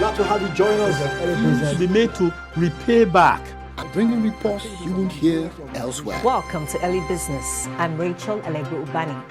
glad to have you join us. To be made to repay back. Bringing reports you won't hear elsewhere. Welcome to Early Business. I'm Rachel Allegro Ubani.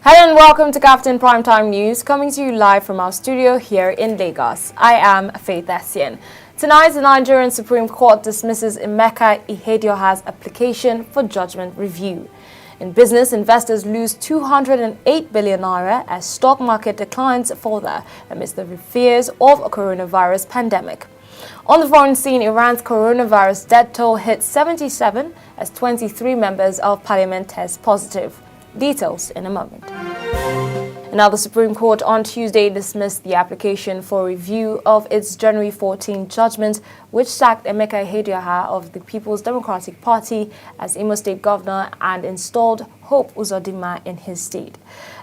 Hello and welcome to Captain Primetime News, coming to you live from our studio here in Lagos. I am Faith Essien. Tonight, the Nigerian Supreme Court dismisses Emeka Ihedioha's application for judgment review. In business, investors lose 208 billion naira as stock market declines further amidst the fears of a coronavirus pandemic. On the foreign scene, Iran's coronavirus death toll hit 77 as 23 members of parliament test positive. Details in a moment. Now, the Supreme Court on Tuesday dismissed the application for review of its January 14 judgment, which sacked Emeka Ihedioha of the People's Democratic Party as Imo State Governor and installed Hope Uzodinma in his stead.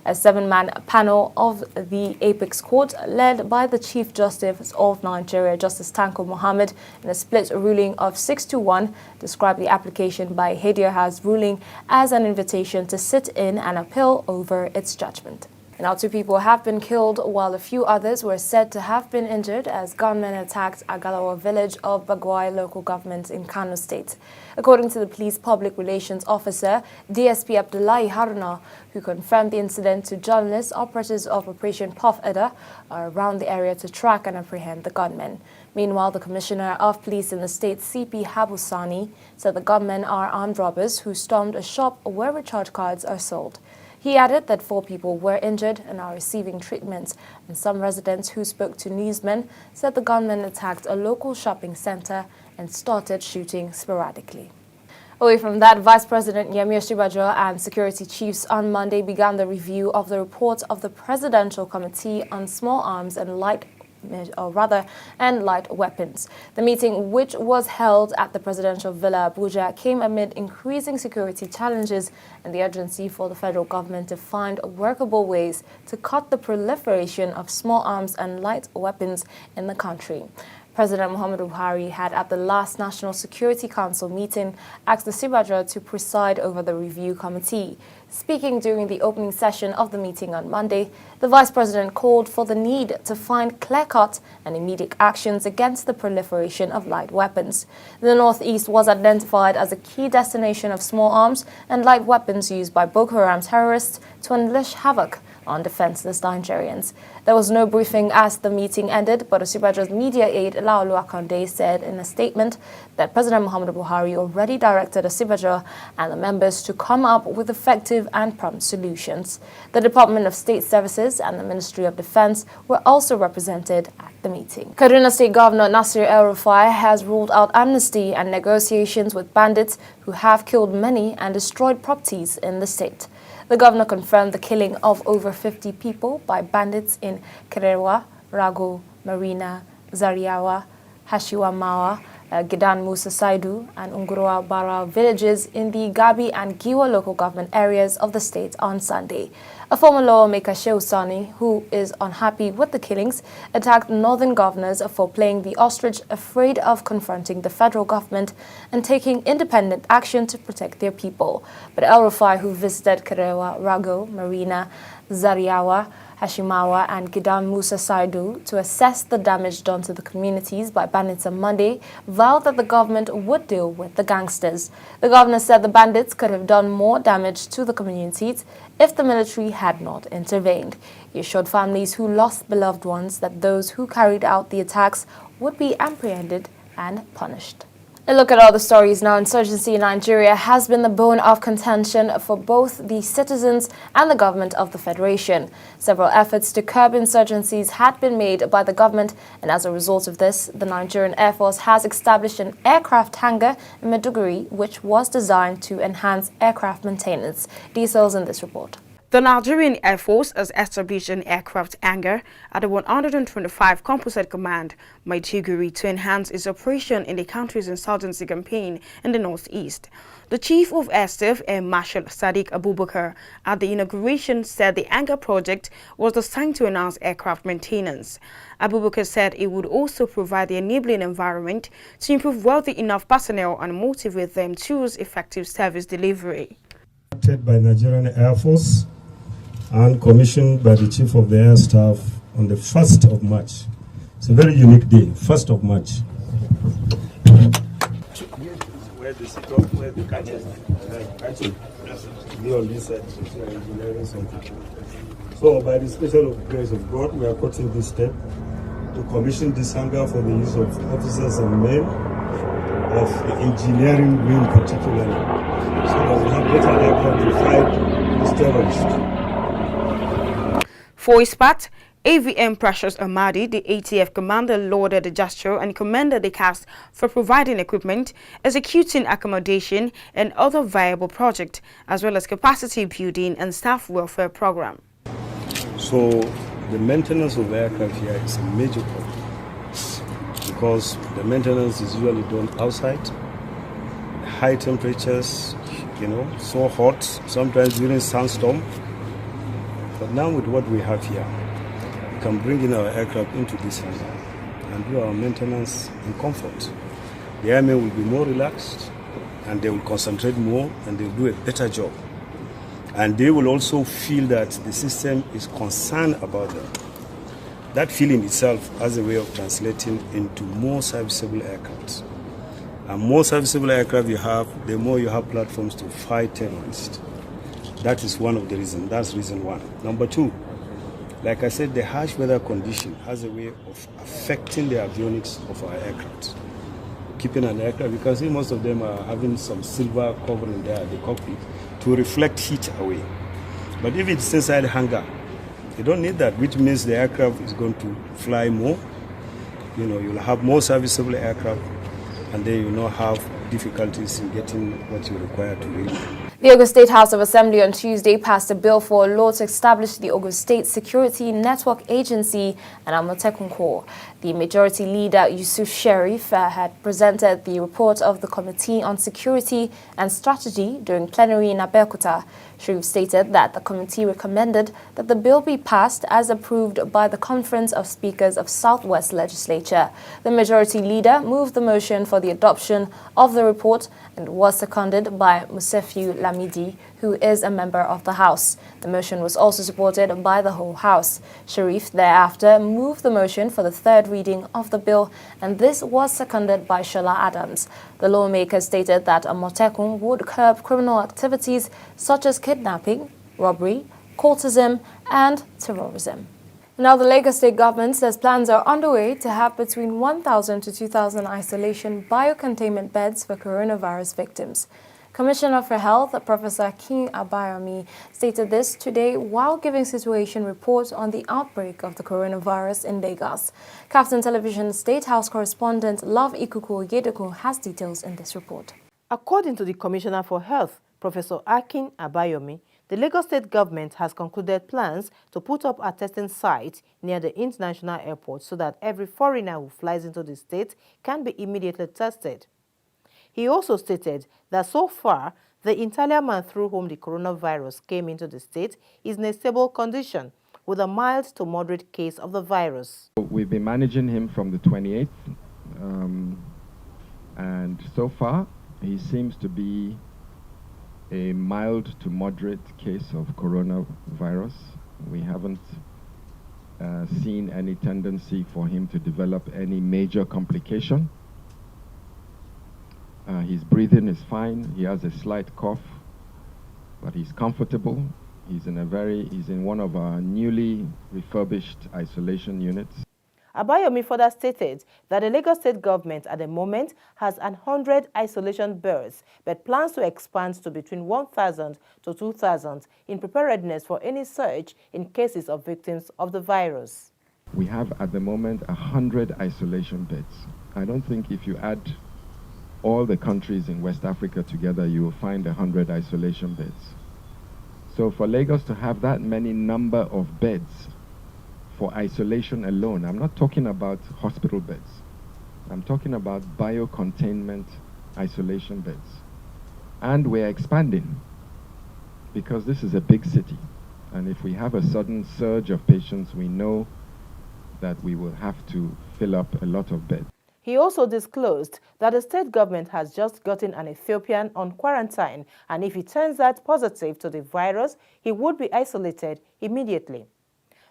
A seven-man panel of the Apex Court, led by the Chief Justice of Nigeria, Justice Tanko Muhammad, in a split ruling of 6-1, described the application by Ihedioha's ruling as an invitation to sit in and appeal over its judgment. Now, 2 people have been killed while a few others were said to have been injured as gunmen attacked Agalawa village of Bagwai local government in Kano State. According to the police public relations officer, DSP Abdullahi Haruna, who confirmed the incident to journalists, operatives of Operation Puff Edda are around the area to track and apprehend the gunmen. Meanwhile, the Commissioner of Police in the state, CP Habusani, said the gunmen are armed robbers who stormed a shop where recharge cards are sold. He added that 4 people were injured and are receiving treatment, and some residents who spoke to newsmen said the gunmen attacked a local shopping center and started shooting sporadically. Away from that, Vice President Yemi Osinbajo and security chiefs on Monday began the review of the report of the Presidential Committee on Small Arms and Light weapons. The meeting, which was held at the Presidential Villa Abuja, came amid increasing security challenges and the urgency for the federal government to find workable ways to cut the proliferation of small arms and light weapons in the country. President Muhammadu Buhari had, at the last National Security Council meeting, asked Osinbajo to preside over the review committee. Speaking during the opening session of the meeting on Monday, the Vice President called for the need to find clear-cut and immediate actions against the proliferation of light weapons. The Northeast was identified as a key destination of small arms and light weapons used by Boko Haram terrorists to unleash havoc on defenseless Nigerians. There was no briefing as the meeting ended, but Osinbajo's media aide, Laolu Akande, said in a statement that President Muhammadu Buhari already directed Osinbajo and the members to come up with effective and prompt solutions. The Department of State Services and the Ministry of Defense were also represented at the meeting. Kaduna State Governor Nasir El-Rufai has ruled out amnesty and negotiations with bandits who have killed many and destroyed properties in the state. The governor confirmed the killing of over 50 people by bandits in Kerewa, Rago, Marina, Zariawa, Hashiwamawa, Gidan Musa Saidu, and Unguroa Bara villages in the Gabi and Giwa local government areas of the state on Sunday. A former lawmaker, Shehu Sani, who is unhappy with the killings, attacked northern governors for playing the ostrich, afraid of confronting the federal government and taking independent action to protect their people. But El-Rufai, who visited Kerewa, Rago, Marina, Zariawa, Hashimawa and Gidan Musa Saidu to assess the damage done to the communities by bandits on Monday, vowed that the government would deal with the gangsters. The governor said the bandits could have done more damage to the communities if the military had not intervened. He assured families who lost beloved ones that those who carried out the attacks would be apprehended and punished. A look at other stories now. Insurgency in Nigeria has been the bone of contention for both the citizens and the government of the Federation. Several efforts to curb insurgencies had been made by the government, and as a result of this, the Nigerian Air Force has established an aircraft hangar in Maiduguri, which was designed to enhance aircraft maintenance. Details in this report. The Nigerian Air Force has established an aircraft hangar at the 125 Composite Command, Maiduguri, to enhance its operation in the country's insurgency campaign in the northeast. The Chief of Air Staff, Air Marshal Sadiq Abubakar, at the inauguration said the hangar project was designed to enhance aircraft maintenance. Abubakar said it would also provide the enabling environment to improve wealthy enough personnel and motivate them towards effective service delivery. By Nigerian Air Force, and commissioned by the Chief of the Air Staff on the 1st of March. It's a very unique day, 1st of March. Where the So by the special grace of God, we are putting this step to commission this hangar for the use of officers and men of the engineering wing particularly, so that we have better aircraft to fight this terrorist. For his part, AVM Precious Ahmadi, the ATF commander, lauded the gesture and commended the cast for providing equipment, executing accommodation and other viable projects, as well as capacity building and staff welfare program. So the maintenance of aircraft here is a major problem, because the maintenance is usually done outside, high temperatures, so hot, sometimes during sandstorm. But now with what we have here, we can bring in our aircraft into this hangar and do our maintenance in comfort. The airmen will be more relaxed, and they will concentrate more, and they will do a better job. And they will also feel that the system is concerned about them. That feeling itself has a way of translating into more serviceable aircraft. And more serviceable aircraft you have, the more you have platforms to fight terrorists. That is one of the reasons. That's reason one. Number two, like I said, the harsh weather condition has a way of affecting the avionics of our aircraft. Keeping an aircraft, you can see most of them are having some silver covering there at the cockpit to reflect heat away. But if it's inside the hangar, you don't need that, which means the aircraft is going to fly more. You'll have more serviceable aircraft, and then you'll not have difficulties in getting what you require to really. The Ogun State House of Assembly on Tuesday passed a bill for a law to establish the Ogun State Security Network Agency and Amotekun Corps. The Majority Leader, Yusuf Sherif, had presented the report of the Committee on Security and Strategy during plenary in Abeokuta. Sherif stated that the committee recommended that the bill be passed as approved by the Conference of Speakers of Southwest Legislature. The Majority Leader moved the motion for the adoption of the report and was seconded by Musefiu Lamidi, who is a member of the House. The motion was also supported by the whole House. Sherif thereafter moved the motion for the third reading of the bill, and this was seconded by Shola Adams. The lawmaker stated that Amotekun would curb criminal activities such as kidnapping, robbery, cultism, and terrorism. Now, the Lagos State government says plans are underway to have between 1,000 to 2,000 isolation biocontainment beds for coronavirus victims. Commissioner for Health, Professor King Abayomi, stated this today while giving situation report on the outbreak of the coronavirus in Lagos. Captain Television State House correspondent Love Ikuku Oyedeku has details in this report. According to the Commissioner for Health, Professor Akin Abayomi, the Lagos State government has concluded plans to put up a testing site near the international airport so that every foreigner who flies into the state can be immediately tested. He also stated that so far, the Italian man through whom the coronavirus came into the state is in a stable condition with a mild to moderate case of the virus. We've been managing him from the 28th, and so far he seems to be a mild to moderate case of coronavirus. We haven't seen any tendency for him to develop any major complication. His breathing is fine. He has a slight cough, but he's comfortable. He's in one of our newly refurbished isolation units. Abayomi further stated that the Lagos State government at the moment has 100 isolation beds, but plans to expand to between 1,000 to 2,000 in preparedness for any surge in cases of victims of the virus. We have at the moment 100 isolation beds. I don't think if you add all the countries in West Africa together, you will find 100 isolation beds. So for Lagos to have that many number of beds for isolation alone, I'm not talking about hospital beds. I'm talking about biocontainment isolation beds. And we're expanding because this is a big city. And if we have a sudden surge of patients, we know that we will have to fill up a lot of beds. He also disclosed that the state government has just gotten an Ethiopian on quarantine, and if he turns out positive to the virus, he would be isolated immediately.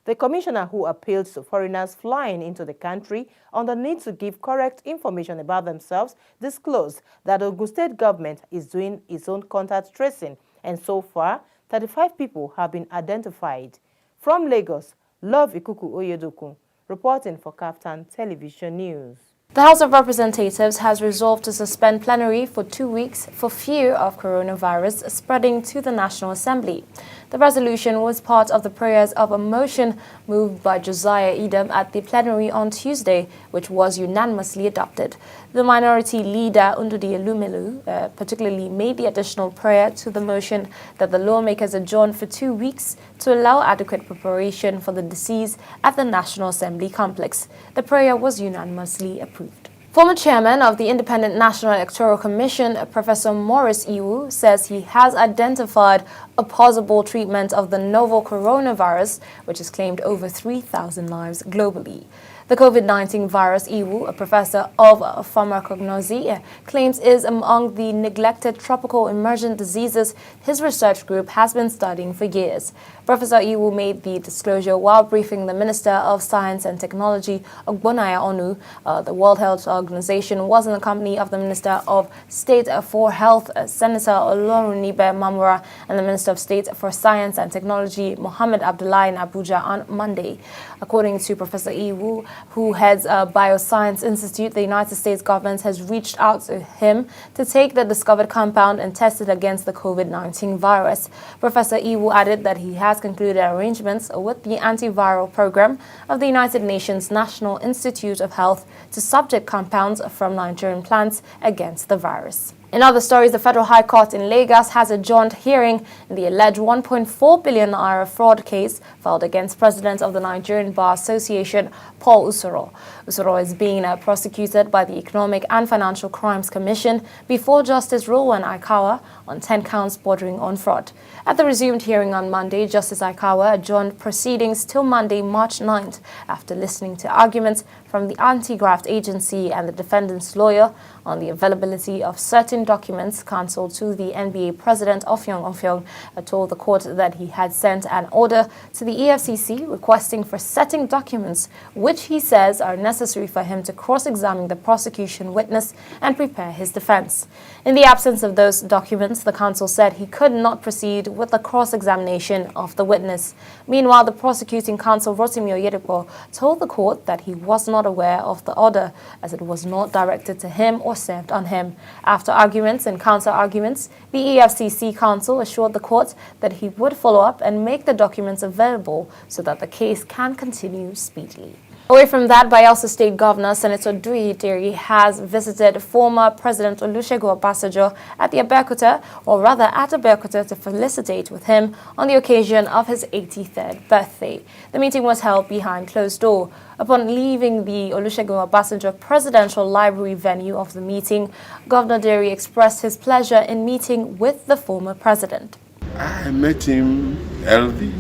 The commissioner, who appealed to foreigners flying into the country on the need to give correct information about themselves, disclosed that the Ogun State government is doing its own contact tracing, and so far, 35 people have been identified. From Lagos, Love Ikuku Oyedoku, reporting for Kaftan Television News. The House of Representatives has resolved to suspend plenary for 2 weeks for fear of coronavirus spreading to the National Assembly. The resolution was part of the prayers of a motion moved by Josiah Edom at the plenary on Tuesday, which was unanimously adopted. The minority leader, Undudi Elumelu, particularly made the additional prayer to the motion that the lawmakers adjourn for 2 weeks to allow adequate preparation for the decease at the National Assembly complex. The prayer was unanimously approved. Former chairman of the Independent National Electoral Commission, Professor Maurice Iwu, says he has identified a possible treatment of the novel coronavirus, which has claimed over 3,000 lives globally. The COVID-19 virus, Iwu, a professor of pharmacognosy, claims is among the neglected tropical emergent diseases his research group has been studying for years. Professor Iwu made the disclosure while briefing the Minister of Science and Technology, Ogbonnaya Onu. The World Health Organization was in the company of the Minister of State for Health, Senator Olorunnibe Mamora, and the Minister of State for Science and Technology, Mohammed Abdullahi, in Abuja on Monday. According to Professor Iwu, who heads a Bioscience Institute, the United States government has reached out to him to take the discovered compound and test it against the COVID-19 virus. Professor Iwu added that he has concluded arrangements with the antiviral program of the United Nations National Institute of Health to subject compounds from Nigerian plants against the virus. In other stories, the Federal High Court in Lagos has adjourned hearing in the alleged 1.4 billion naira fraud case filed against President of the Nigerian Bar Association, Paul Usoro. Usoro is being prosecuted by the Economic and Financial Crimes Commission before Justice Rowan Aikawa on 10 counts bordering on fraud. At the resumed hearing on Monday, Justice Aikawa adjourned proceedings till Monday, March 9th, after listening to arguments from the anti-graft agency and the defendant's lawyer on the availability of certain documents. Counsel to the NBA president, Offiong, told the court that he had sent an order to the EFCC requesting for certain documents, which he says are necessary for him to cross-examine the prosecution witness and prepare his defense. In the absence of those documents, the counsel said he could not proceed with the cross-examination of the witness. Meanwhile, the prosecuting counsel, Rotimi Oyedepo, told the court that he was not aware of the order, as it was not directed to him or served on him. After arguments and counter-arguments, the EFCC counsel assured the court that he would follow up and make the documents available so that the case can continue speedily. Away from that, Bayelsa State Governor Senator Duyi Diri has visited former President Olusegun Obasanjo at Abeokuta to felicitate with him on the occasion of his 83rd birthday. The meeting was held behind closed door. Upon leaving the Olusegun Obasanjo Presidential Library venue of the meeting, Governor Diri expressed his pleasure in meeting with the former president. I met him healthy.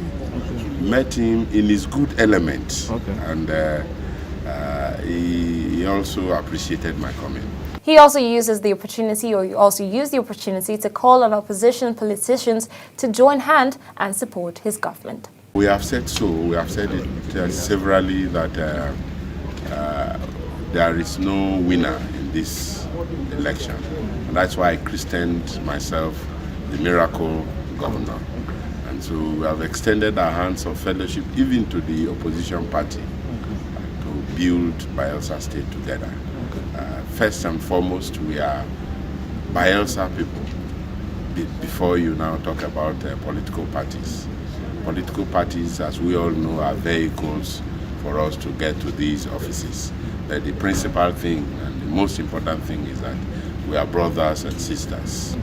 Met him in his good element, and he also appreciated my comment. He also used the opportunity to call on opposition politicians to join hand and support his government. We have said so. We have said it severally that there is no winner in this election, and that's why I christened myself the Miracle Governor. So we have extended our hands of fellowship even to the opposition party to build Bayelsa State together. First and foremost, we are Bayelsa people. Before you now talk about political parties. Political parties, as we all know, are vehicles for us to get to these offices. But the principal thing and the most important thing is that we are brothers and sisters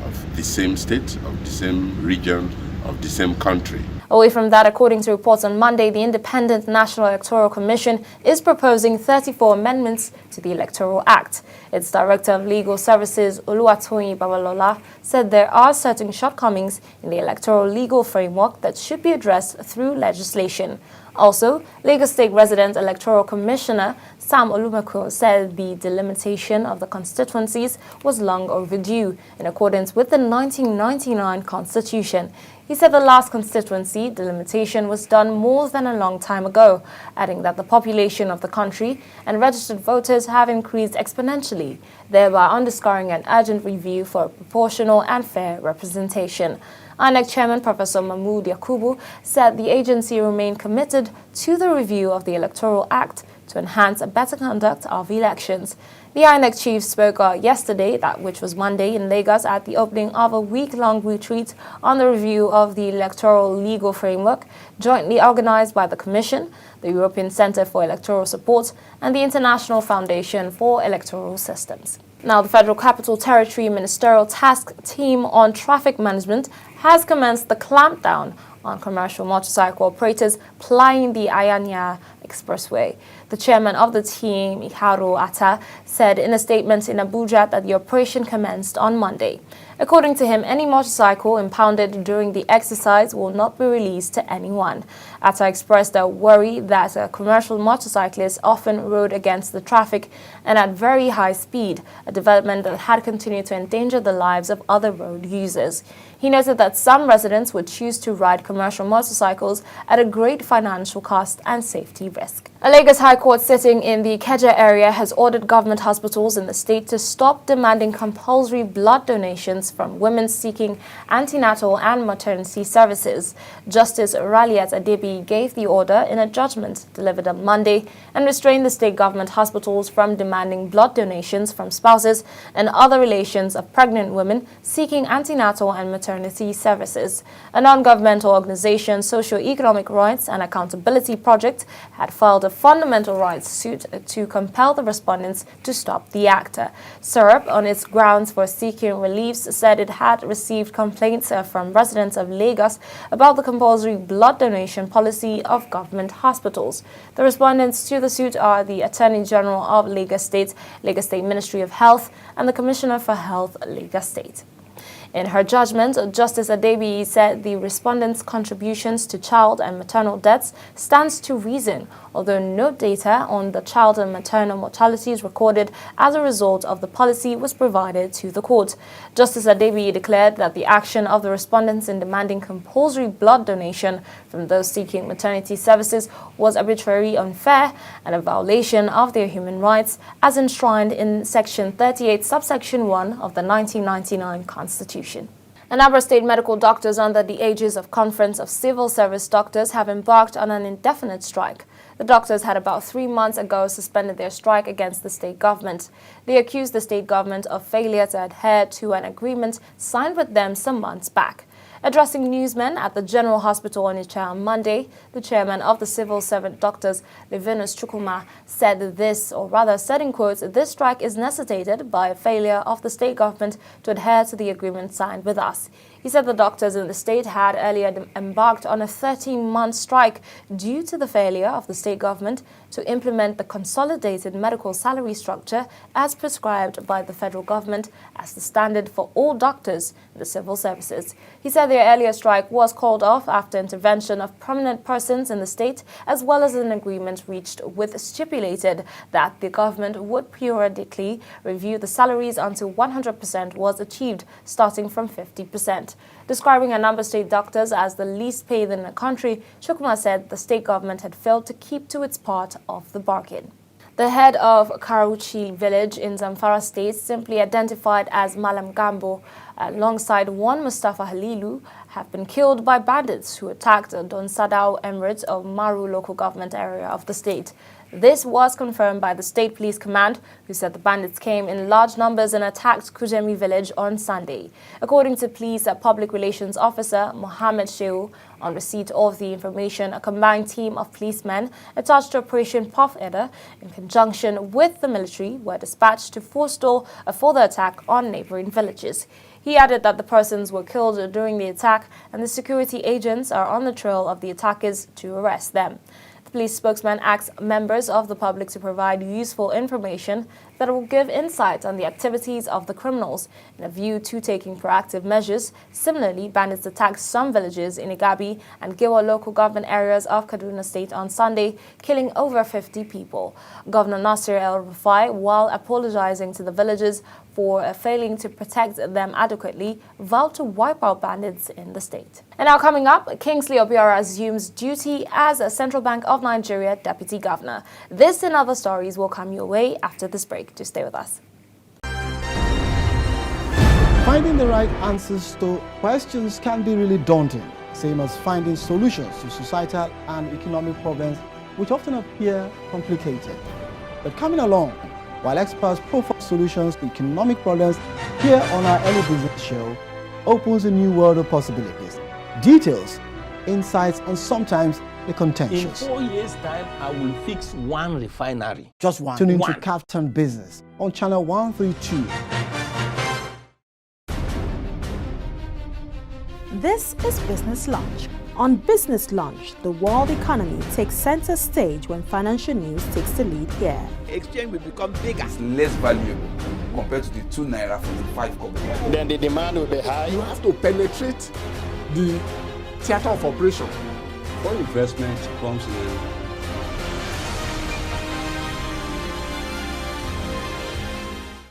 of the same state, of the same region, of the same country. Away from that, according to reports on Monday, the Independent National Electoral Commission is proposing 34 amendments to the Electoral Act. Its Director of Legal Services, Oluwatoyin Babalola, said there are certain shortcomings in the electoral legal framework that should be addressed through legislation. Also, Lagos State Resident Electoral Commissioner Sam Olumeko said the delimitation of the constituencies was long overdue in accordance with the 1999 Constitution. He said the last constituency delimitation was done more than a long time ago, adding that the population of the country and registered voters have increased exponentially, thereby underscoring an urgent review for proportional and fair representation. INEC Chairman Professor Mahmood Yakubu said the agency remained committed to the review of the Electoral Act to enhance a better conduct of elections. The INEC chief spoke yesterday, which was Monday, in Lagos at the opening of a week-long retreat on the review of the electoral legal framework, jointly organized by the Commission, the European Centre for Electoral Support, and the International Foundation for Electoral Systems. Now, the Federal Capital Territory Ministerial Task Team on Traffic Management has commenced the clampdown on commercial motorcycle operators plying the Ayanya Expressway. The chairman of the team, Iharu Atta, said in a statement in Abuja that the operation commenced on Monday. According to him, any motorcycle impounded during the exercise will not be released to anyone. Atta expressed a worry that commercial motorcyclists often rode against the traffic and at very high speed, a development that had continued to endanger the lives of other road users. He noted that some residents would choose to ride commercial motorcycles at a great financial cost and safety risk. A Lagos High Court sitting in the Ikeja area has ordered government hospitals in the state to stop demanding compulsory blood donations from women seeking antenatal and maternity services. Justice Raliat Adebi gave the order in a judgment delivered on Monday and restrained the state government hospitals from demanding blood donations from spouses and other relations of pregnant women seeking antenatal and maternity services. A non-governmental organization, Socio-Economic Rights and Accountability Project, had filed a fundamental rights suit to compel the respondents to stop the act. SERP, on its grounds for seeking reliefs, said it had received complaints from residents of Lagos about the compulsory blood donation policy of government hospitals. The respondents to the suit are the Attorney General of Lagos State Ministry of Health, and the Commissioner for Health, Lagos State. In her judgment, Justice Adebi said the respondents' contributions to child and maternal deaths stands to reason, although no data on the child and maternal mortalities recorded as a result of the policy was provided to the court. Justice Adebi declared that the action of the respondents in demanding compulsory blood donation from those seeking maternity services was arbitrary, unfair, and a violation of their human rights as enshrined in Section 38, subsection 1 of the 1999 Constitution. Anambra State medical doctors under the aegis of Conference of Civil Service Doctors have embarked on an indefinite strike. The doctors had about 3 months ago suspended their strike against the state government. They accused the state government of failure to adhere to an agreement signed with them some months back. Addressing newsmen at the General Hospital Onitsha on Monday, the chairman of the Civil Servant Doctors, Levinus Chukwuma, said this, or rather said in quotes, this strike is necessitated by a failure of the state government to adhere to the agreement signed with us. He said the doctors in the state had earlier embarked on a 13-month strike due to the failure of the state government to implement the consolidated medical salary structure as prescribed by the federal government as the standard for all doctors in the civil services. He said their earlier strike was called off after intervention of prominent persons in the state, as well as an agreement reached which stipulated that the government would periodically review the salaries until 100% was achieved, starting from 50%. Describing Anambra State doctors as the least paid in the country, Chukwuma said the state government had failed to keep to its part of the bargain. The head of Karuchi village in Zamfara State, simply identified as Malam Gambo, alongside one Mustafa Halilu, have been killed by bandits who attacked Don Sadao Emirates of Maru local government area of the state. This was confirmed by the State Police Command, who said the bandits came in large numbers and attacked Kujemi village on Sunday. According to Police Public Relations Officer Mohammed Shehu, on receipt of the information, a combined team of policemen attached to Operation Puff Eder in conjunction with the military were dispatched to forestall a further attack on neighboring villages. He added that the persons were killed during the attack and the security agents are on the trail of the attackers to arrest them. The police spokesman asked members of the public to provide useful information that will give insight on the activities of the criminals in a view to taking proactive measures. Similarly, bandits attacked some villages in Igabi and Giwa local government areas of Kaduna State on Sunday, killing over 50 people. Governor Nasir El-Rufai, while apologizing to the villagers for failing to protect them adequately, vowed to wipe out bandits in the state. And now coming up, Kingsley Obiora assumes duty as a Central Bank of Nigeria Deputy Governor. This and other stories will come your way after this break. Just stay with us. Finding the right answers to questions can be really daunting, same as finding solutions to societal and economic problems which often appear complicated. But coming along, while experts profile solutions to economic problems here on our Early Business Show, opens a new world of possibilities. Details, insights, and sometimes the contentious. In 4 years' time, I will fix one refinery. Just one. Tune into Captain Business on channel 132. This is Business Lunch. On Business Lunch, the world economy takes center stage when financial news takes the lead here. Exchange will become bigger. It's less valuable compared to the 2 naira for the 5 kobo. Then the demand will be high. You have to penetrate the theater of operation. Foreign investment comes in.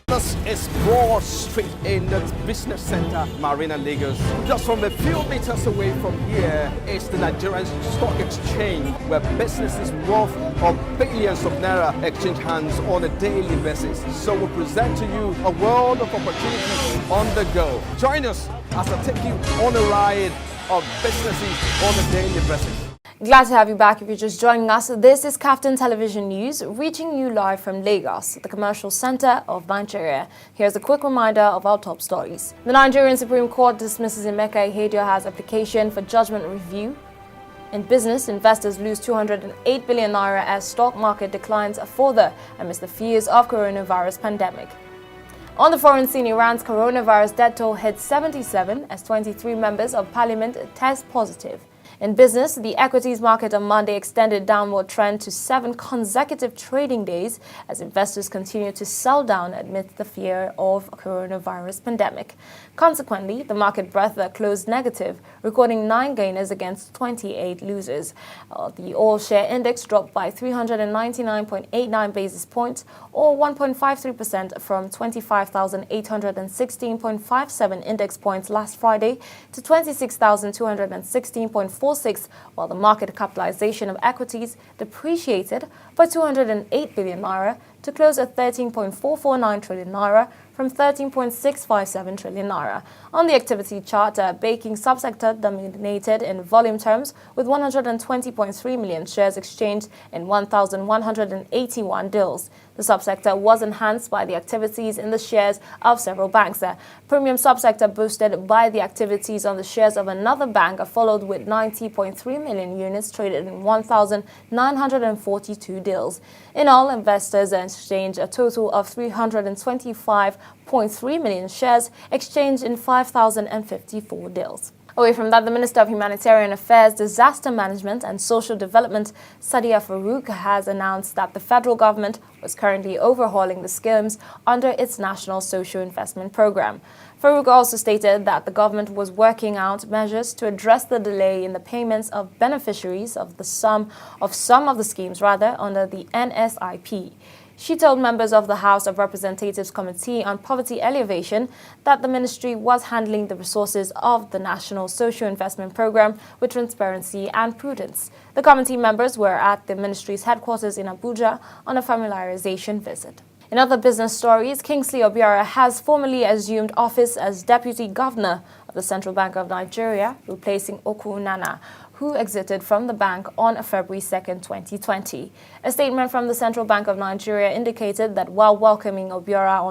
This is Broad Street in the business center, Marina, Lagos. Just from a few meters away from here is the Nigerian Stock Exchange, where businesses worth of billions of naira exchange hands on a daily basis. So we present to you a world of opportunities on the go. Join us as I take you on a ride of businesses on a daily basis. Glad to have you back if you're just joining us. This is Captain Television News, reaching you live from Lagos, the commercial center of Nigeria. Here's a quick reminder of our top stories. The Nigerian Supreme Court dismisses Emeka Ihedioha's application for judgment review. In business, investors lose 208 billion naira as stock market declines further amidst the fears of coronavirus pandemic. On the foreign scene, Iran's coronavirus death toll hit 77 as 23 members of parliament test positive. In business, the equities market on Monday extended downward trend to 7 consecutive trading days as investors continue to sell down amidst the fear of coronavirus pandemic. Consequently, the market breadth closed negative, recording 9 gainers against 28 losers. The all share index dropped by 399.89 basis points, or 1.53% from 25,816.57 index points last Friday to 26,216.46, while the market capitalization of equities depreciated by 208 billion naira to close at 13.449 trillion naira from 13.657 trillion naira. On the activity chart, baking subsector dominated in volume terms with 120.3 million shares exchanged in 1,181 deals. The subsector was enhanced by the activities in the shares of several banks. Premium subsector boosted by the activities on the shares of another bank, followed with 90.3 million units traded in 1,942 deals. In all, investors exchanged a total of 325.3 million shares exchanged in 5,054 deals. Away from that, the Minister of Humanitarian Affairs, Disaster Management and Social Development, Sadia Farouk, has announced that the federal government was currently overhauling the schemes under its National Social Investment Program. Farouk also stated that the government was working out measures to address the delay in the payments of beneficiaries of some of the schemes under the NSIP. She told members of the House of Representatives Committee on Poverty Alleviation that the ministry was handling the resources of the National Social Investment Program with transparency and prudence. The committee members were at the ministry's headquarters in Abuja on a familiarization visit. In other business stories, Kingsley Obiora has formally assumed office as Deputy Governor of the Central Bank of Nigeria, replacing Oku Nana, who exited from the bank on February 2, 2020. A statement from the Central Bank of Nigeria indicated that while welcoming Obiora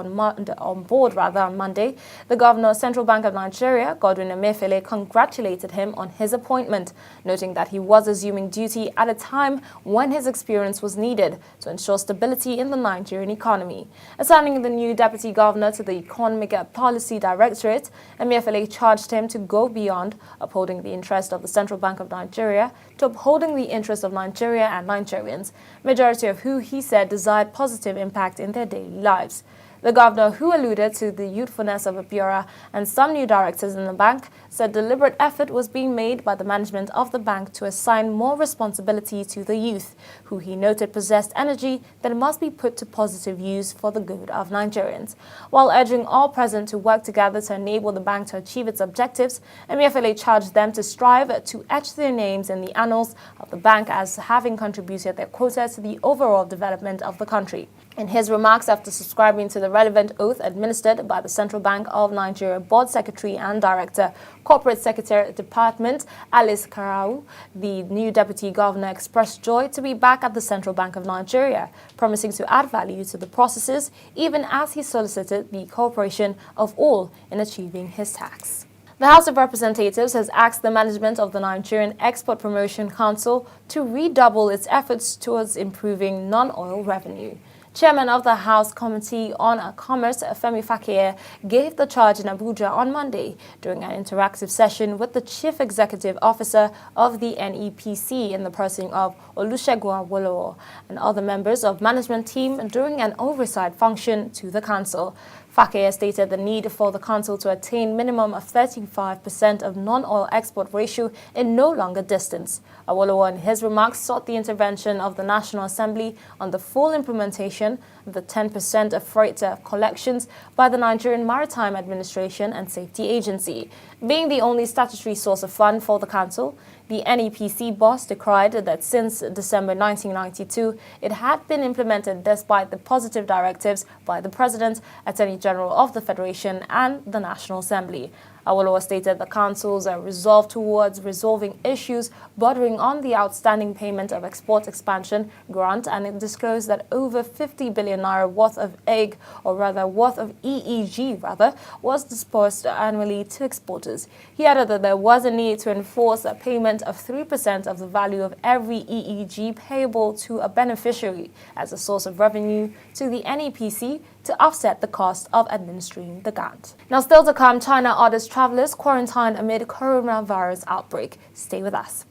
on board on Monday, the Governor of Central Bank of Nigeria, Godwin Emefiele, congratulated him on his appointment, noting that he was assuming duty at a time when his experience was needed to ensure stability in the Nigerian economy. Assigning the new Deputy Governor to the Economic Policy Directorate, Emefiele charged him to go beyond upholding the interest of the Central Bank of Nigeria to upholding the interests of Nigeria and Nigerians, majority of who he said desired positive impact in their daily lives. The governor, who alluded to the youthfulness of Abiora and some new directors in the bank, said deliberate effort was being made by the management of the bank to assign more responsibility to the youth, who he noted possessed energy that must be put to positive use for the good of Nigerians. While urging all present to work together to enable the bank to achieve its objectives, Emefiele charged them to strive to etch their names in the annals of the bank as having contributed their quota to the overall development of the country. In his remarks after subscribing to the relevant oath administered by the Central Bank of Nigeria Board Secretary and Director, Corporate Secretary Department, Alice Karau, the new Deputy Governor expressed joy to be back at the Central Bank of Nigeria, promising to add value to the processes, even as he solicited the cooperation of all in achieving his task. The House of Representatives has asked the management of the Nigerian Export Promotion Council to redouble its efforts towards improving non-oil revenue. Chairman of the House Committee on Commerce, Femi Fakeye, gave the charge in Abuja on Monday during an interactive session with the Chief Executive Officer of the NEPC in the person of Olusegun Awolowo and other members of management team during an oversight function to the council. Fakeye stated the need for the council to attain minimum of 35% of non-oil export ratio in no longer distance. Awolowo in his remarks sought the intervention of the National Assembly on the full implementation of the 10% of freight collections by the Nigerian Maritime Administration and Safety Agency. Being the only statutory source of fund for the council, the NEPC boss decried that since December 1992, it had been implemented despite the positive directives by the President, Attorney General of the Federation and the National Assembly. Awolowo stated the councils are resolved towards resolving issues bordering on the outstanding payment of export expansion grant, and it disclosed that over 50 billion naira worth of EEG was disbursed annually to exporters. He added that there was a need to enforce a payment of 3% of the value of every EEG payable to a beneficiary as a source of revenue to the NEPC to offset the cost of administering the grant. Now, still to come, China orders travelers quarantined amid coronavirus outbreak. Stay with us.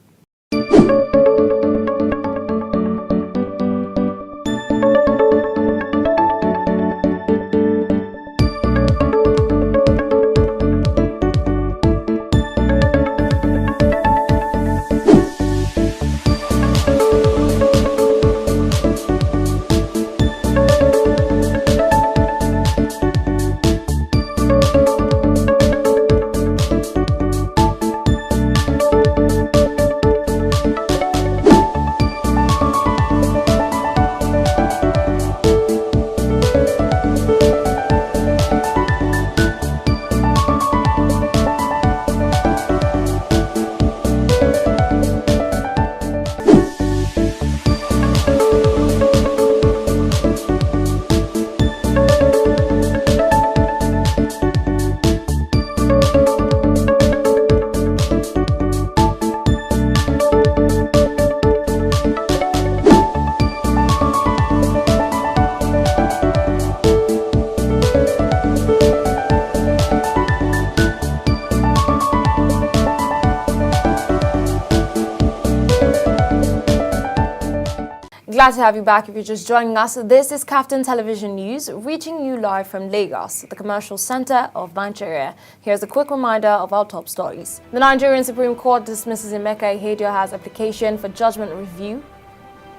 Glad to have you back. If you're just joining us, this is Captain Television News, reaching you live from Lagos, the commercial center of Nigeria. Here's a quick reminder of our top stories. The Nigerian Supreme Court dismisses Emeka Ihedioha's application for judgment review.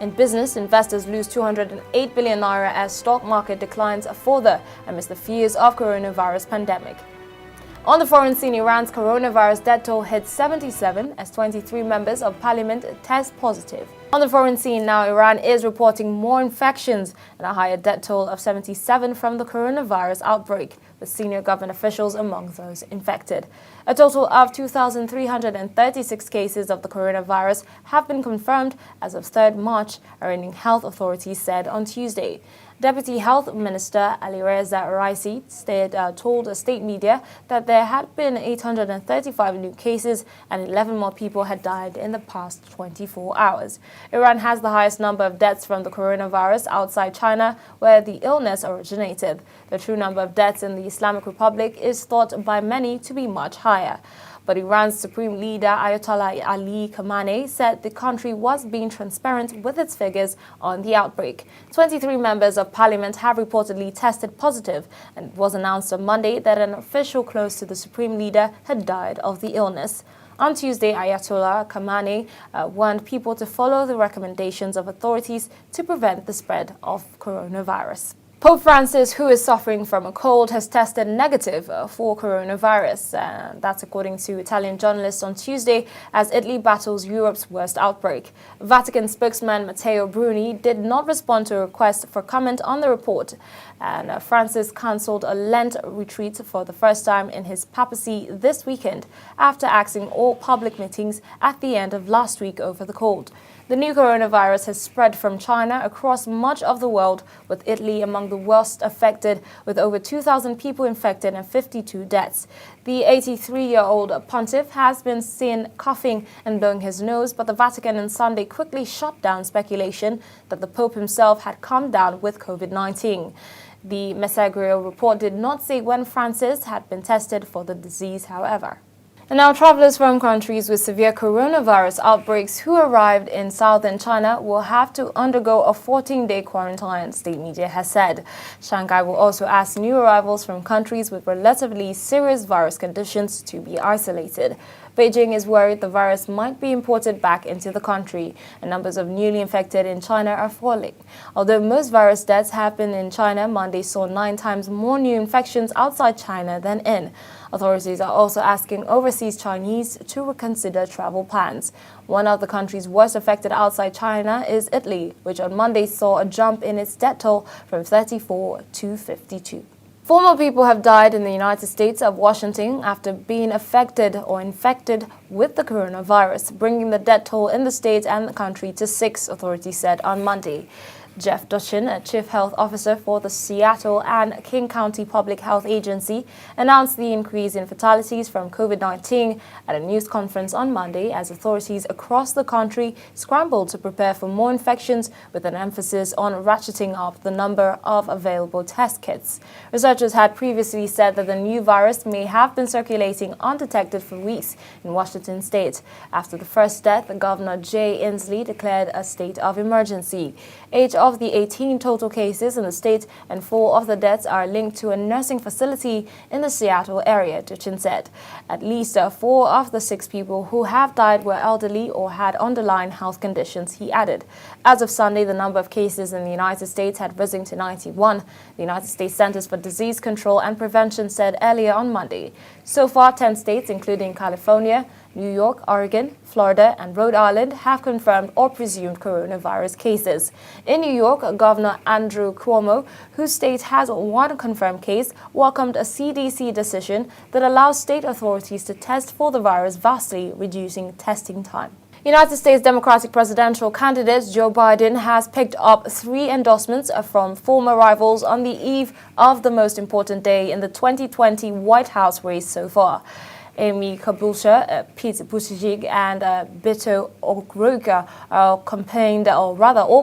In business, investors lose 208 billion naira as stock market declines further amidst the fears of coronavirus pandemic. On the foreign scene, Iran's coronavirus death toll hit 77 as 23 members of parliament test positive. On the foreign scene now, Iran is reporting more infections and a higher death toll of 77 from the coronavirus outbreak, with senior government officials among those infected. A total of 2,336 cases of the coronavirus have been confirmed as of 3rd March, Iranian health authorities said on Tuesday. Deputy Health Minister Alireza Raisi told state media that there had been 835 new cases and 11 more people had died in the past 24 hours. Iran has the highest number of deaths from the coronavirus outside China, where the illness originated. The true number of deaths in the Islamic Republic is thought by many to be much higher. But Iran's supreme leader Ayatollah Ali Khamenei said the country was being transparent with its figures on the outbreak. 23 members of parliament have reportedly tested positive, and it was announced on Monday that an official close to the supreme leader had died of the illness. On Tuesday, Ayatollah Khamenei warned people to follow the recommendations of authorities to prevent the spread of coronavirus. Pope Francis, who is suffering from a cold, has tested negative for coronavirus. That's according to Italian journalists on Tuesday, as Italy battles Europe's worst outbreak. Vatican spokesman Matteo Bruni did not respond to a request for comment on the report. And Francis cancelled a Lent retreat for the first time in his papacy this weekend after axing all public meetings at the end of last week over the cold. The new coronavirus has spread from China across much of the world, with Italy among the worst affected, with over 2,000 people infected and 52 deaths. The 83-year-old pontiff has been seen coughing and blowing his nose, but the Vatican on Sunday quickly shut down speculation that the Pope himself had come down with COVID-19. The Messaggero report did not say when Francis had been tested for the disease, however. And now travelers from countries with severe coronavirus outbreaks who arrived in southern China will have to undergo a 14-day quarantine, state media has said. Shanghai will also ask new arrivals from countries with relatively serious virus conditions to be isolated. Beijing is worried the virus might be imported back into the country, and numbers of newly infected in China are falling. Although most virus deaths happen in China, Monday saw 9 times more new infections outside China than in. Authorities are also asking overseas Chinese to reconsider travel plans. One of the countries worst affected outside China is Italy, which on Monday saw a jump in its death toll from 34 to 52. 4 more people have died in the United States of Washington after being affected or infected with the coronavirus, bringing the death toll in the state and the country to 6, authorities said on Monday. Jeff Dutchin, a chief health officer for the Seattle and King County Public Health Agency, announced the increase in fatalities from COVID-19 at a news conference on Monday as authorities across the country scrambled to prepare for more infections, with an emphasis on ratcheting up the number of available test kits. Researchers had previously said that the new virus may have been circulating undetected for weeks in Washington state. After the first death, Governor Jay Inslee declared a state of emergency. 8 of the 18 total cases in the state and 4 of the deaths are linked to a nursing facility in the Seattle area, Dutchin said. At least 4 of the 6 people who have died were elderly or had underlying health conditions, he added. As of Sunday, the number of cases in the United States had risen to 91. The United States Centers for Disease Control and Prevention said earlier on Monday. So far, 10 states, including California, New York, Oregon, Florida, and Rhode Island have confirmed or presumed coronavirus cases. In New York, Governor Andrew Cuomo, whose state has 1 confirmed case, welcomed a CDC decision that allows state authorities to test for the virus, vastly reducing testing time. United States Democratic presidential candidate Joe Biden has picked up 3 endorsements from former rivals on the eve of the most important day in the 2020 White House race so far. Amy Klobuchar, Pete Buttigieg, and Beto O'Rourke all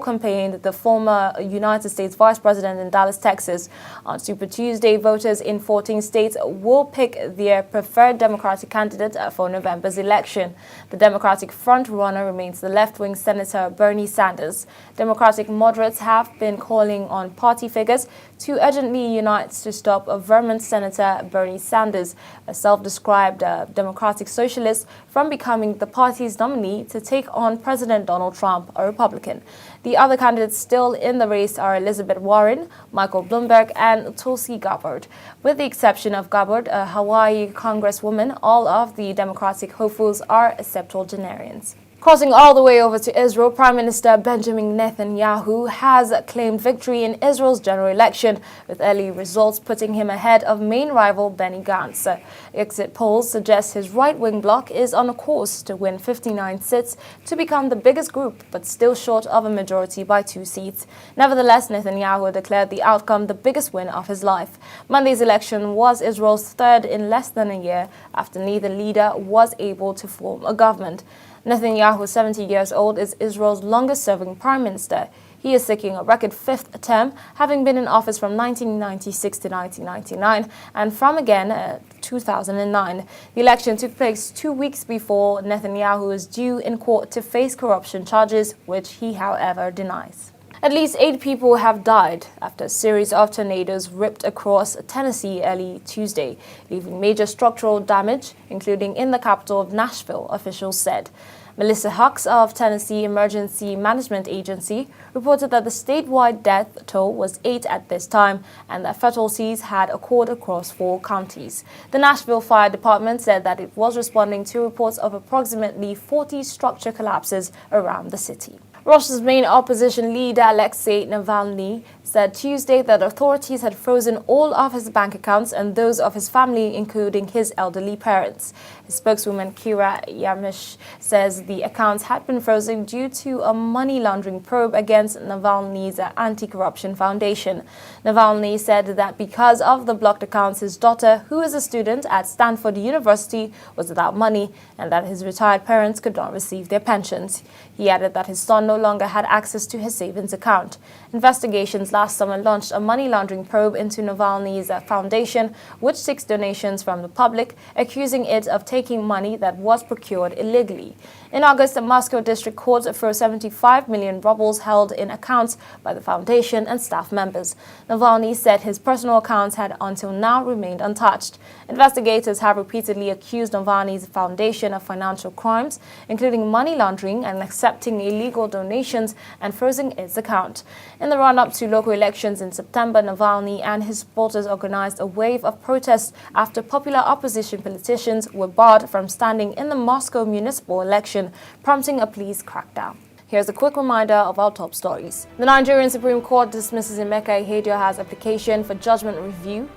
campaigned the former United States Vice President in Dallas, Texas. On Super Tuesday, voters in 14 states will pick their preferred Democratic candidate for November's election. The Democratic frontrunner remains the left-wing Senator Bernie Sanders. Democratic moderates have been calling on party figures to urgently unite to stop Vermont Senator Bernie Sanders, a self-described Democratic Socialist, from becoming the party's nominee to take on President Donald Trump, a Republican. The other candidates still in the race are Elizabeth Warren, Michael Bloomberg, and Tulsi Gabbard. With the exception of Gabbard, a Hawaii congresswoman, all of the Democratic hopefuls are septuagenarians. Crossing all the way over to Israel, Prime Minister Benjamin Netanyahu has claimed victory in Israel's general election, with early results putting him ahead of main rival Benny Gantz. Exit polls suggest his right-wing bloc is on a course to win 59 seats to become the biggest group, but still short of a majority by 2 seats. Nevertheless, Netanyahu declared the outcome the biggest win of his life. Monday's election was Israel's 3rd in less than a year, after neither leader was able to form a government. Netanyahu, 70 years old, is Israel's longest-serving prime minister. He is seeking a record fifth term, having been in office from 1996 to 1999 and from again 2009. The election took place 2 weeks before Netanyahu was due in court to face corruption charges, which he, however, denies. At least 8 people have died after a series of tornadoes ripped across Tennessee early Tuesday, leaving major structural damage, including in the capital of Nashville, officials said. Melissa Hux of Tennessee Emergency Management Agency reported that the statewide death toll was 8 at this time and that fatalities had occurred across 4 counties. The Nashville Fire Department said that it was responding to reports of approximately 40 structure collapses around the city. Russia's main opposition leader, Alexei Navalny, said Tuesday that authorities had frozen all of his bank accounts and those of his family, including his elderly parents. His spokeswoman, Kira Yarmysh, says the accounts had been frozen due to a money laundering probe against Navalny's anti-corruption foundation. Navalny said that because of the blocked accounts, his daughter, who is a student at Stanford University, was without money and that his retired parents could not receive their pensions. He added that his son no longer had access to his savings account. Investigations last summer launched a money laundering probe into Navalny's foundation, which seeks donations from the public, accusing it of taking money that was procured illegally. In August, the Moscow District Court froze 75 million rubles held in accounts by the foundation and staff members. Navalny said his personal accounts had until now remained untouched. Investigators have repeatedly accused Navalny's foundation of financial crimes, including money laundering and accepting illegal donations and freezing its account. In the run-up to local elections in September, Navalny and his supporters organized a wave of protests after popular opposition politicians were barred from standing in the Moscow municipal election, prompting a police crackdown. Here's a quick reminder of our top stories. The Nigerian Supreme Court dismisses Emeka Ihedioha's application for judgment review.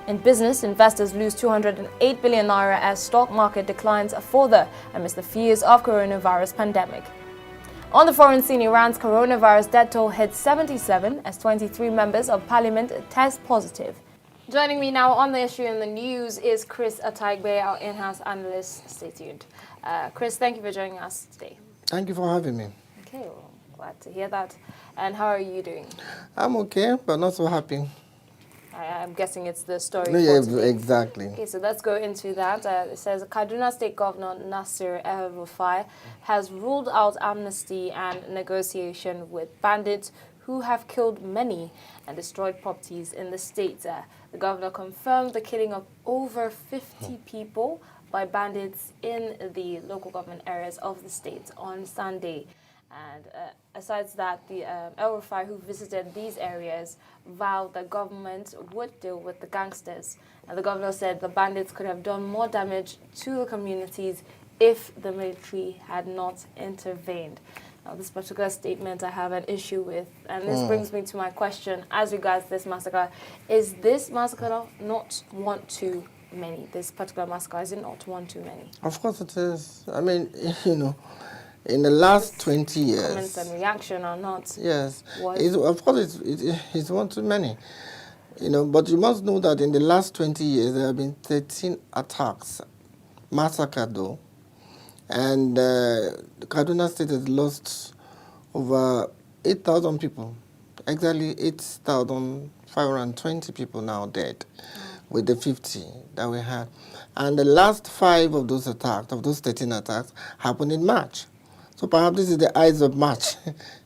In business, investors lose 208 billion naira as stock market declines further amidst the fears of coronavirus pandemic. On the foreign scene, Iran's coronavirus death toll hit 77 as 23 members of parliament test positive. Joining me now on the issue in the news is Chris Ataigbe, our in-house analyst. Stay tuned. Chris, thank you for joining us today. Thank you for having me. Okay, well, glad to hear that. And how are you doing? I'm okay, but not so happy. I'm guessing it's the story. No, yeah, exactly. Okay, so let's go into that. It says Kaduna State Governor Nasir El-Rufai has ruled out amnesty and negotiation with bandits who have killed many and destroyed properties in the state. The governor confirmed the killing of over 50 people by bandits in the local government areas of the state on Sunday. And aside that, the El-Rufai, who visited these areas, vowed that government would deal with the gangsters. And the governor said the bandits could have done more damage to the communities if the military had not intervened. Now, this particular statement I have an issue with, and this brings me to my question as regards this massacre. Is this massacre not one too many? This particular massacre, is it not one too many? Of course it is. I mean, you know, in the last 20 years... Comments and reaction or not? Yes. Of course, it's one too many. You know, but you must know that in the last 20 years, there have been 13 attacks, massacre though, and Kaduna State has lost over 8,000 people, exactly 8,520 people now dead, with the 50 that we had. And the last 5 of those attacks, of those 13 attacks, happened in March. So perhaps this is the Ides of March.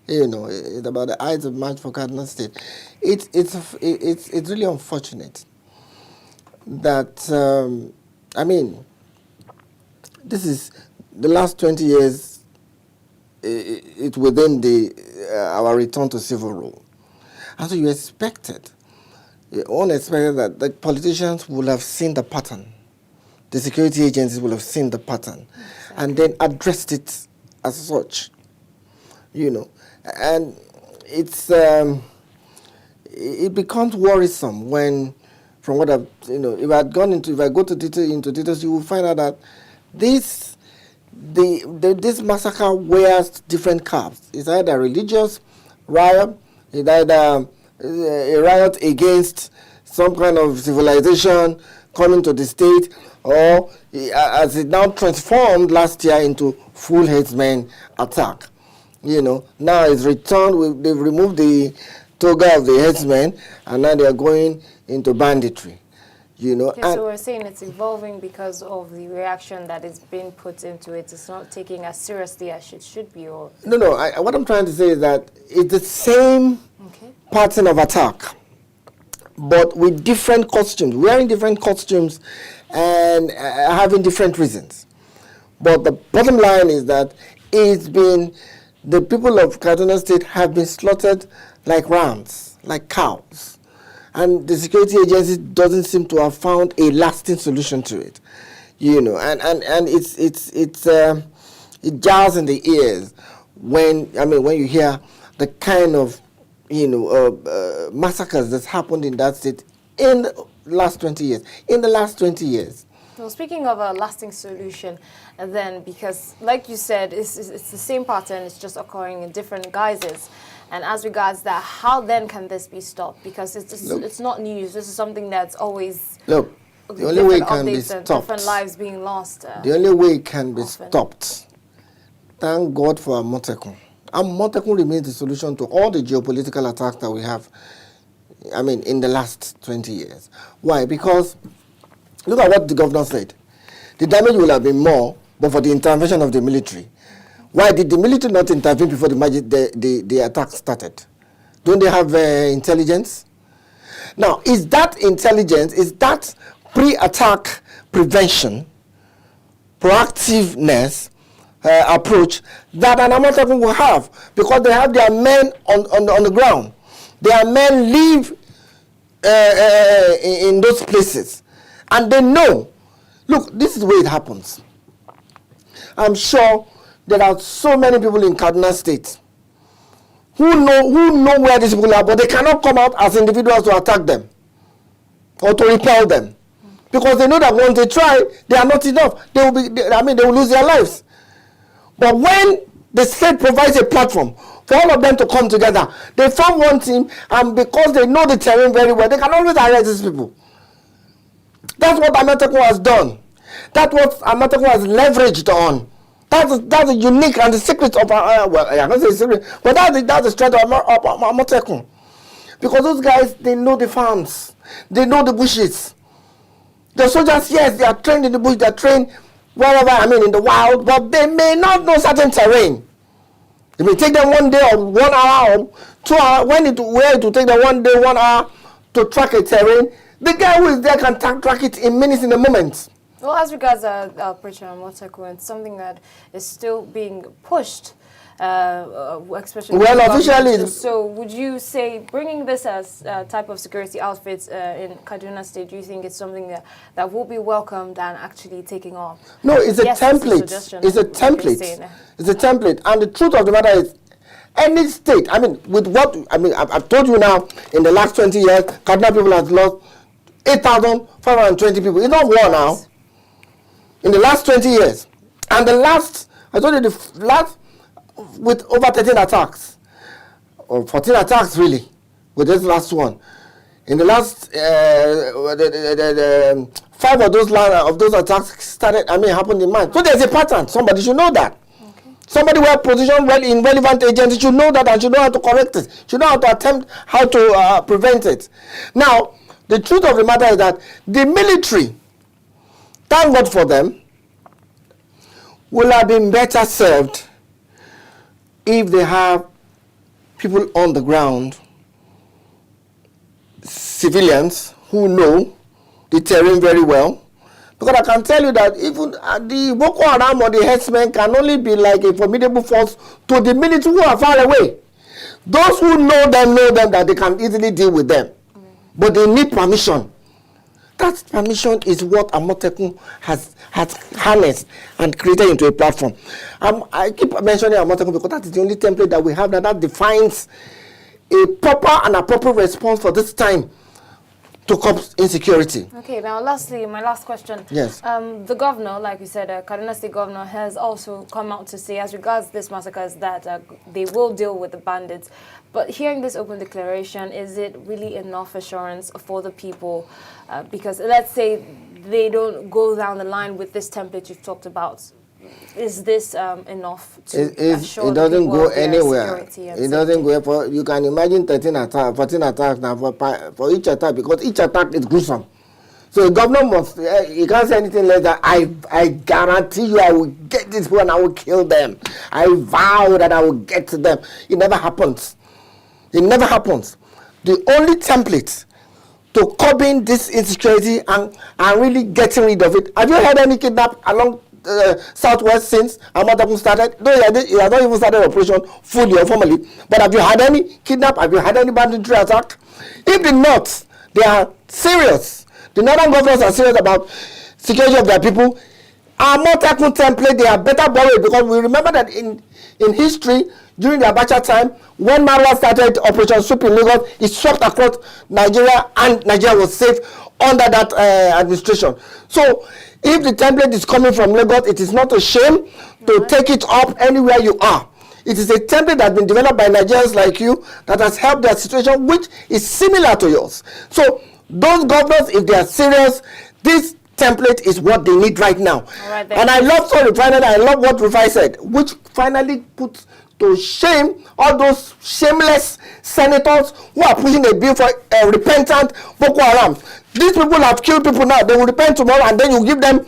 You know, it's about the Ides of March for Kaduna State. It's really unfortunate that, I mean, this is the last 20 years, it's within our return to civil rule. And so you expected, one expected that the politicians would have seen the pattern. The security agencies would have seen the pattern and then addressed it as such, you know. And it's, it becomes worrisome when, from what I've, you know, if I go into details, you will find out that this massacre wears different caps. It's either a religious riot, it's either a riot against some kind of civilization coming to the state, or as it now transformed last year into full headsmen attack. You know, now it's returned, they've removed the toga of the headsmen, and now they are going into banditry. You know, okay, so we're saying it's evolving because of the reaction that is being put into it. It's not taking as seriously as it should be. Or no. What I'm trying to say is that it's the same pattern of attack, but with different costumes, wearing different costumes, and having different reasons. But the bottom line is that the people of Kaduna State have been slaughtered like rams, like cows. And the security agency doesn't seem to have found a lasting solution to it, you know. And it jars in the ears when you hear the kind of massacres that's happened in that state in the last 20 years. Well, speaking of a lasting solution, then, because like you said, it's the same pattern, it's just occurring in different guises. And as regards that, how then can this be stopped? Because it's not news. This is something that's always the only way it can be stopped. Different lives being lost. The only way it can be stopped. Thank God for Amotekun. Amotekun remains the solution to all the geopolitical attacks that we have. In the last 20 years. Why? Because look at what the governor said. The damage will have been more, but for the intervention of the military. Why did the military not intervene before the attack started? Don't they have intelligence? Now, is that intelligence, is that pre-attack prevention, proactiveness approach that an Amotekun will have? Because they have their men on the ground. Their men live in those places. And they know. Look, this is the way it happens. I'm sure there are so many people in Kaduna State who know where these people are, but they cannot come out as individuals to attack them or to repel them, because they know that once they try, they are not enough. They will lose their lives. But when the state provides a platform for all of them to come together, they form one team, and because they know the terrain very well, they can always arrest these people. That's what Amotekun has done. That's what Amotekun has leveraged on. That's the unique and the secret of I can't say secret, but that's the strength of Amotekun. Because those guys, they know the farms, they know the bushes. The soldiers, yes, they are trained in the bush, they are trained wherever, in the wild, but they may not know certain terrain. It may take them 1 day or 1 hour or 2 hours. Where it will take them 1 day, 1 hour to track a terrain. The guy who is there can track it in minutes, in a moment. Well, as regards Operation Amotekun, it's something that is still being pushed, especially. Well, officially. So, would you say bringing this as a type of security outfits in Kaduna State, do you think it's something that will be welcomed and actually taking off? No, it's a template. It's a template. It's a template. And the truth of the matter is, any state, I've told you now, in the last 20 years, Kaduna people have lost 8,520 people. It's not war now. In the last 20 years. And I told you the last, with over 13 attacks, or 14 attacks really, with this last one. In the last, 5 of those attacks happened in March. So there's a pattern. Somebody should know that. Okay. Somebody who has position in relevant agencies should know that and should know how to correct it. Should know how to attempt how to prevent it. Now, the truth of the matter is that the military, thank God for them, will have been better served if they have people on the ground, civilians who know the terrain very well. Because I can tell you that even the Boko Haram or the herdsmen can only be like a formidable force to the military who are far away. Those who know them that they can easily deal with them. But they need permission. That permission is what Amotekun has harnessed and created into a platform. I keep mentioning Amotekun because that is the only template that we have that defines a proper and appropriate response for this time to curb insecurity. Okay, now lastly, my last question. Yes. The governor, like you said, Kaduna State governor has also come out to say, as regards this massacres, that they will deal with the bandits. But hearing this open declaration, is it really enough assurance for the people? Because let's say they don't go down the line with this template you've talked about. Is this enough to assure it doesn't people go of their anywhere. security and It doesn't go. You can imagine 14 attacks now for each attack, because each attack is gruesome. So the governor must, you can't say anything less than, I guarantee you I will get this one, I will kill them. I vow that I will get to them. It never happens. It never happens. The only template to curbing this insecurity and really getting rid of it. Have you had any kidnap along Southwest since Ahmad started? No, he has not even started operation fully or formally. But have you had any kidnap? Have you had any banditry attack? If the North, they are serious. The northern governors are serious about security of their people. Our Motakun template, they are better borrowed, because we remember that in history, during the Abacha time, when Marwa started Operation Soup in Lagos, it swept across Nigeria, and Nigeria was safe under that administration. So if the template is coming from Lagos, it is not a shame to take it up anywhere you are. It is a template that has been developed by Nigerians like you that has helped their situation, which is similar to yours. So those governors, if they are serious, this template is what they need right now. Right, and I love I love what Rufai said, which finally puts to shame all those shameless senators who are pushing a bill for repentant Boko Haram. These people have killed people now. They will repent tomorrow, and then you give them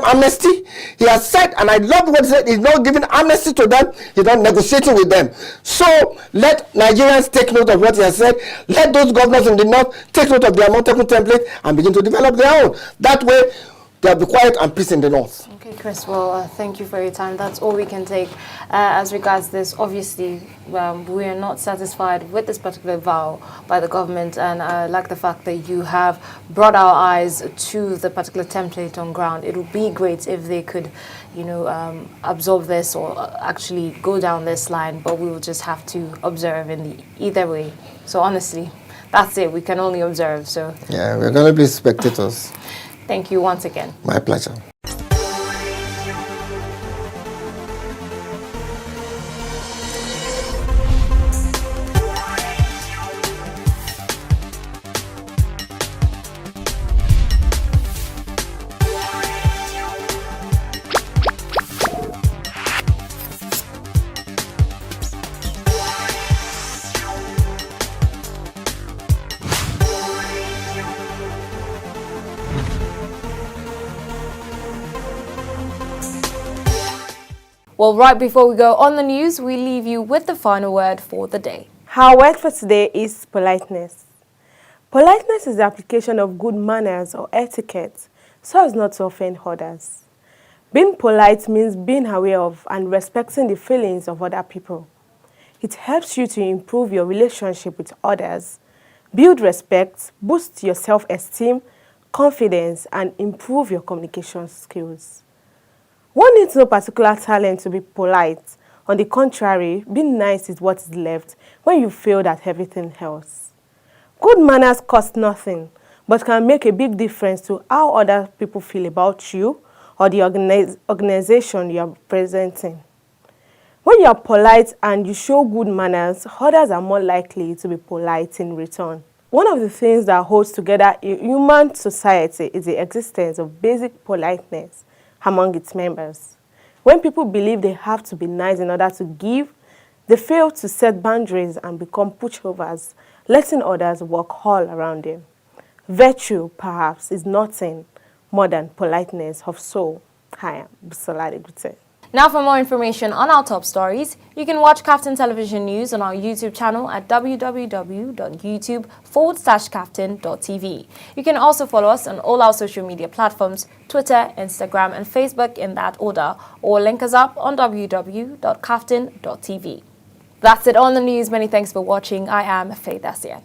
amnesty. He has said, and I love what he said, he's not giving amnesty to them, he's not negotiating with them. So let Nigerians take note of what he has said. Let those governors in the north take note of their Motakun template and begin to develop their own. That way there'll be quiet and peace in the north. Okay, Chris, well, thank you for your time. That's all we can take as regards this. Obviously, we are not satisfied with this particular vow by the government, and I like the fact that you have brought our eyes to the particular template on ground. It would be great if they could, absorb this or actually go down this line, but we will just have to observe in either way. So honestly, that's it. We can only observe. So yeah, we're going to be spectators. Thank you once again. My pleasure. Well, right before we go on the news, we leave you with the final word for the day. Our word for today is politeness. Politeness is the application of good manners or etiquette so as not to offend others. Being polite means being aware of and respecting the feelings of other people. It helps you to improve your relationship with others, build respect, boost your self-esteem, confidence, and improve your communication skills. One needs no particular talent to be polite. On the contrary, being nice is what is left when you failed at everything else. Good manners cost nothing, but can make a big difference to how other people feel about you or the organization you are representing. When you are polite and you show good manners, others are more likely to be polite in return. One of the things that holds together a human society is the existence of basic politeness among its members. When people believe they have to be nice in order to give, they fail to set boundaries and become pushovers, letting others walk all around them. Virtue, perhaps, is nothing more than politeness of soul. I am Busola Gute. Now for more information on our top stories, you can watch Kaftan Television News on our YouTube channel at www.youtube.com/kaftan.tv. You can also follow us on all our social media platforms, Twitter, Instagram, and Facebook in that order, or link us up on www.kaftan.tv. That's it on the news. Many thanks for watching. I am Faith Asian.